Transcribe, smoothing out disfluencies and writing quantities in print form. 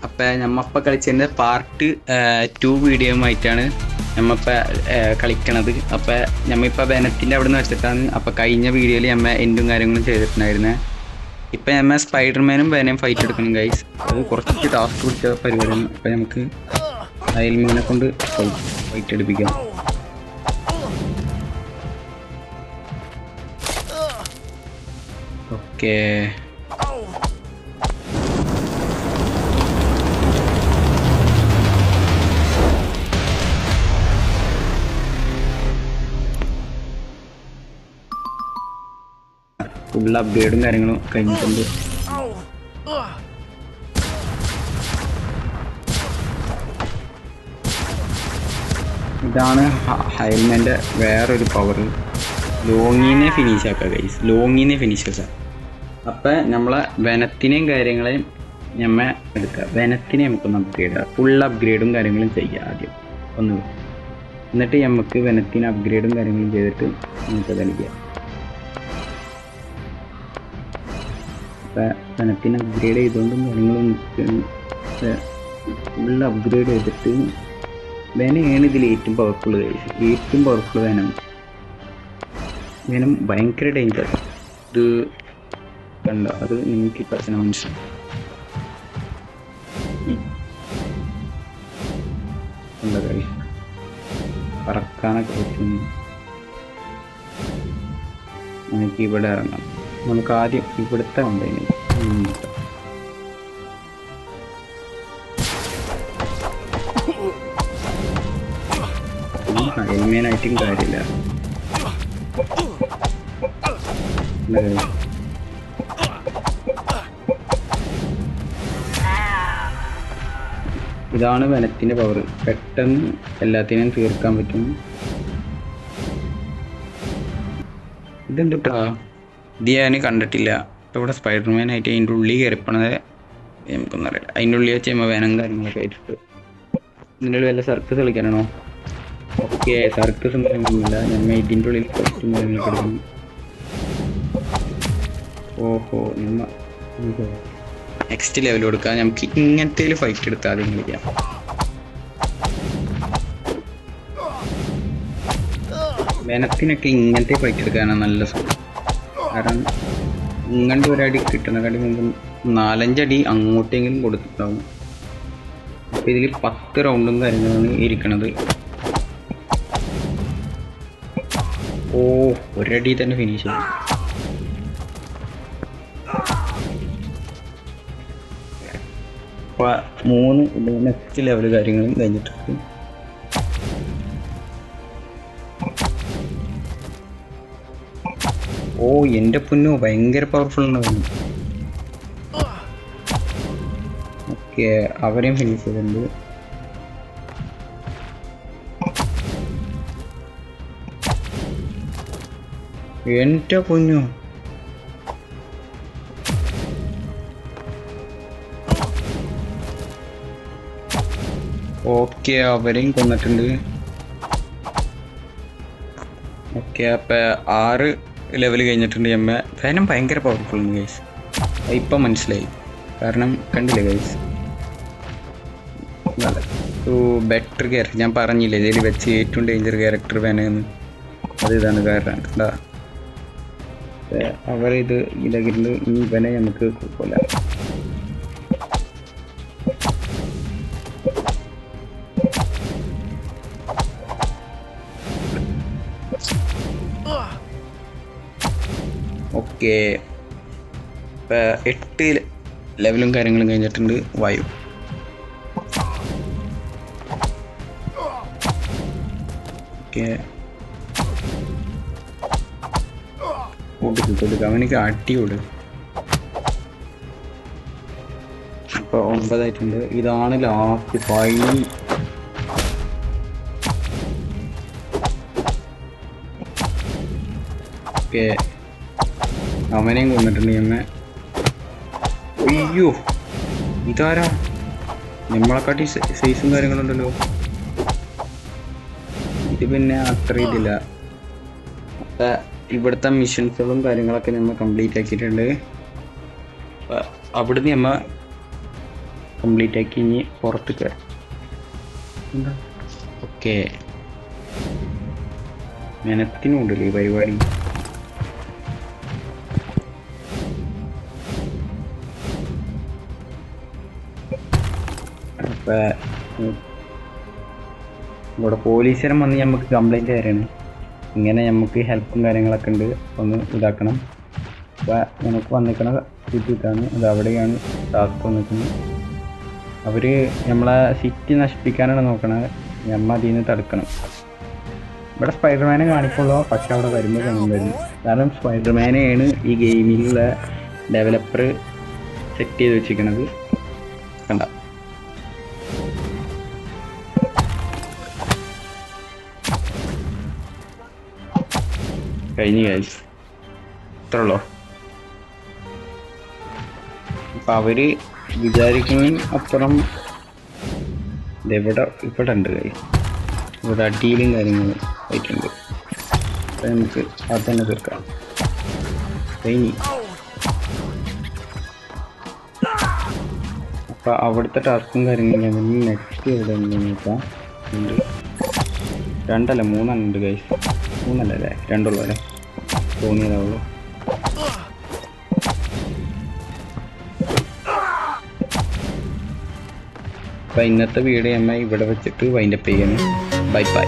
അപ്പം നമ്മപ്പം കളിച്ചതിൻ്റെ part 2 video ആയിട്ടാണ് നമ്മപ്പം കളിക്കണത്. അപ്പം നമ്മളിപ്പോൾ ബെനത്തിൻ്റെ അവിടെ നിന്ന് വെച്ചിട്ടാണ്. അപ്പം കഴിഞ്ഞ വീഡിയോയിൽ നമ്മൾ എൻഡും കാര്യങ്ങളും ചെയ്തിട്ടുണ്ടായിരുന്നത്. ഇപ്പം നമ്മൾ സ്പൈഡർമാനും ബെനയും ഫൈറ്റ് എടുക്കണം ഗൈസ്. അത് കുറച്ച് ടാസ്ക് പിടിച്ച പരിപാടിയാണ്. അപ്പം നമുക്ക് അയൽമീനെ കൊണ്ട് ഫൈറ്റ് എടുപ്പിക്കാം. ഓക്കേ, ഫുൾ അപ്ഗ്രേഡും കാര്യങ്ങളും കഴിഞ്ഞിട്ടുണ്ട്. ഇതാണ് ഹൈൽമാൻ്റെ വേറൊരു പവർ. ലോങ്ങിനെ ഫിനിഷ് ആക്കുക ഗൈസ്, ലോങ്ങിനെ ഫിനിഷ് ആക്കുക. അപ്പം നമ്മളെ വെനത്തിനെയും കാര്യങ്ങളെയും നമ്മ എടുക്കുക. വെനത്തിനെ നമുക്കൊന്ന് അപ്ഗ്രേഡ് ചെയ്യുക, ഫുൾ അപ്ഗ്രേഡും കാര്യങ്ങളും ചെയ്യുക ആദ്യം ഒന്ന്. എന്നിട്ട് നമുക്ക് വെനത്തിന് അപ്ഗ്രേഡും കാര്യങ്ങളും ചെയ്തിട്ട് നമുക്ക് കളിക്കുക. അപ്പം വെനത്തിന് അപ്ഗ്രേഡ് ചെയ്തുകൊണ്ടും കാര്യങ്ങളും ഫുൾ അപ്ഗ്രേഡ് ചെയ്തിട്ട് വെനയാണ് ഇതിൽ ഏറ്റവും പവർഫുൾ കഴിച്ചു. ഏറ്റവും പവർഫുൾ വെനം ഭയങ്കര ഡേഞ്ചർ. ഇത് കണ്ടോ, അത് നിങ്ങൾക്ക് പ്രശ്നം മനസ്സിലാവും. എന്താ കഴിച്ചു പറക്കാനൊക്കെ പറ്റും. നമുക്ക് ഇവിടെ ഇറങ്ങാം. നമുക്ക് ആദ്യം ഇവിടുത്തെ കണ്ടതിന് ഹെൽമേനായിട്ടും കാര്യമില്ല. ഇതാണ് വെനത്തിൻ്റെ പവർ. പെട്ടെന്ന് എല്ലാത്തിനെയും തീർക്കാൻ പറ്റും. ഇതെന്തുട്ടാ, ഇത് ഞാൻ കണ്ടിട്ടില്ല. ഇപ്പോൾ ഇവിടെ സ്പൈഡർമാനായിട്ട് അതിൻ്റെ ഉള്ളിൽ കയറിപ്പണത് നമുക്കൊന്നും അറിയില്ല. അതിൻ്റെ ഉള്ളിൽ വെച്ച് നമ്മൾ വേനം കാര്യങ്ങളൊക്കെ ആയിട്ട് ഇതിൻ്റെ ഉള്ളിൽ വല്ല സർക്കസ് കളിക്കാനാണോ? ഓക്കെ, സർക്കസും കാര്യങ്ങളൊന്നുമില്ല. നമ്മൾ ഇതിൻ്റെ ഉള്ളിൽ കുറച്ചും കാര്യങ്ങളൊക്കെ എടുക്കും. ഓഹോ, നമ്മ നെക്സ്റ്റ് ലെവൽ കൊടുക്കാം. നമുക്ക് ഇങ്ങനത്തെ ഫൈറ്റ് എടുത്താൽ ആദ്യം കളിക്കാം. വെനത്തിനൊക്കെ ഇങ്ങനത്തെ ഫൈറ്റ് എടുക്കാനാണ് നല്ല സുഖം. കാരണം ഇങ്ങോട്ട് ഒരടി കിട്ടുന്ന കാട്ടി മുമ്പ് 4-5 അടി അങ്ങോട്ടെങ്കിലും കൊടുത്തിട്ടാവും. അപ്പോൾ ഇതിൽ 10 റൗണ്ടും കാര്യങ്ങളാണ് ഇരിക്കണത്. ഓ, ഒരടി തന്നെ ഫിനിഷ് ചെയ്യും. അപ്പോൾ 3 നെക്സ്റ്റ് ലെവൽ കാര്യങ്ങളും കഴിഞ്ഞിട്ടുണ്ട്. ഓ, എൻ്റെ പൊന്നോ, ഭയങ്കര പവർഫുള്ളാണ് വേണം. ഓക്കെ, അവരെയും ഫിനിഷ് ചെയ്തിട്ടുണ്ട്. എൻ്റെ പൊന്നോ, ഓക്കെ, അവരെയും കൊന്നിട്ടുണ്ട്. ഓക്കെ, അപ്പം 6 ലെവൽ കഴിഞ്ഞിട്ടുണ്ട്. ഫാനും ഭയങ്കര പവർഫുള്ളാണ് ഗൈസ്. ഇപ്പം മനസ്സിലായി. കാരണം കണ്ടില്ലേ ഗൈസ്, ബെറ്റർ ക്യാരക്ടർ. ഞാൻ പറഞ്ഞില്ലേ ഇതിൽ വെച്ച് ഏറ്റവും ഡേഞ്ചർ ക്യാരക്ടർ ഫാനെന്ന്. അത് ഇതാണ് കാരണം. എന്താ അവരിത് ഇതാക്കിയിട്ടുണ്ട്. ഈ ഫാനെ നമുക്ക് കുഴപ്പമില്ല. ഓക്കെ, ഇപ്പം 8 ലെവലും കാര്യങ്ങളും കഴിഞ്ഞിട്ടുണ്ട്. വായു ഓക്കെ, കൊടുക്കുക അവനക്ക് അടിയോട്. അപ്പോൾ 9 ആയിട്ടുണ്ട്. ഇതാണ് ലാസ്റ്റ് ഫൈനൽ. ഓക്കെ, അവനെയും കൊന്നിട്ടുണ്ട് എന്നെ. അയ്യോ, ഇതാരാ? നമ്മളെക്കാട്ടി സൈസും കാര്യങ്ങളുണ്ടല്ലോ. ഇത് പിന്നെ അത്ര ഇതില്ല. അപ്പം ഇവിടുത്തെ മിഷൻസുകളും കാര്യങ്ങളൊക്കെ നമ്മൾ കംപ്ലീറ്റ് ആക്കിയിട്ടുണ്ട്. അവിടുന്ന് നമ്മൾ കംപ്ലീറ്റ് ആക്കി ഇനി പുറത്ത് കയറാം. ഓക്കെ, മെനത്തിനുണ്ടല്ലേ പരിപാടി. അപ്പം ഇവിടെ പോലീസുകാരൻ വന്ന് നമുക്ക് കംപ്ലൈൻറ്റ് തരാണ്. ഇങ്ങനെ നമുക്ക് ഹെൽപ്പും കാര്യങ്ങളൊക്കെ ഉണ്ട്, ഒന്ന് ഇതാക്കണം. അപ്പോൾ നമുക്ക് വന്നിരിക്കണ ഇതാണ്, അത് അവിടെയാണ് ടാസ്ക് വന്നിരിക്കുന്നത്. അവർ നമ്മളെ സിറ്റി നശിപ്പിക്കാനാണ് നോക്കണത്, നമ്മൾ അതിൽ നിന്ന് തടുക്കണം. ഇവിടെ സ്പൈഡർമാനെ കാണിക്കുള്ളൂ, പക്ഷെ അവിടെ വരുമ്പോൾ കാണും. കാരണം സ്പൈഡർമാനെയാണ് ഈ ഗെയിമിലുള്ള ഡെവലപ്പർ സെറ്റ് ചെയ്ത് വെച്ചിരിക്കുന്നത്. കണ്ട, കഴിഞ്ഞ ഗൈസ് ഇത്ര ഉള്ളോ. അപ്പം അവർ വിചാരിക്കുന്നതിന് അപ്പുറം ഇവിടെ ഉണ്ട് ഗൈസ്. ഇവിടെ അടിയിലും കാര്യങ്ങളും ആയിട്ടുണ്ട്. അപ്പം നമുക്ക് അത് തന്നെ തീർക്കാം. കഴിഞ്ഞു. അപ്പം അവിടുത്തെ ടാസ്കും കാര്യങ്ങളും നെക്സ്റ്റ് എവിടെ ഉണ്ടെന്ന് നോക്കാം. ഉണ്ട്, 2 അല്ല 3 ഉണ്ട് ഗൈസ്. 3 അല്ലേ, 2 ഉള്ളൂ അല്ലേ, തോന്നിയതാവുള്ളൂ. അപ്പം ഇന്നത്തെ വീഡിയോ നമ്മൾ ഇവിടെ വെച്ചിട്ട് വൈൻഡപ്പ് ചെയ്യണം. Bye bye.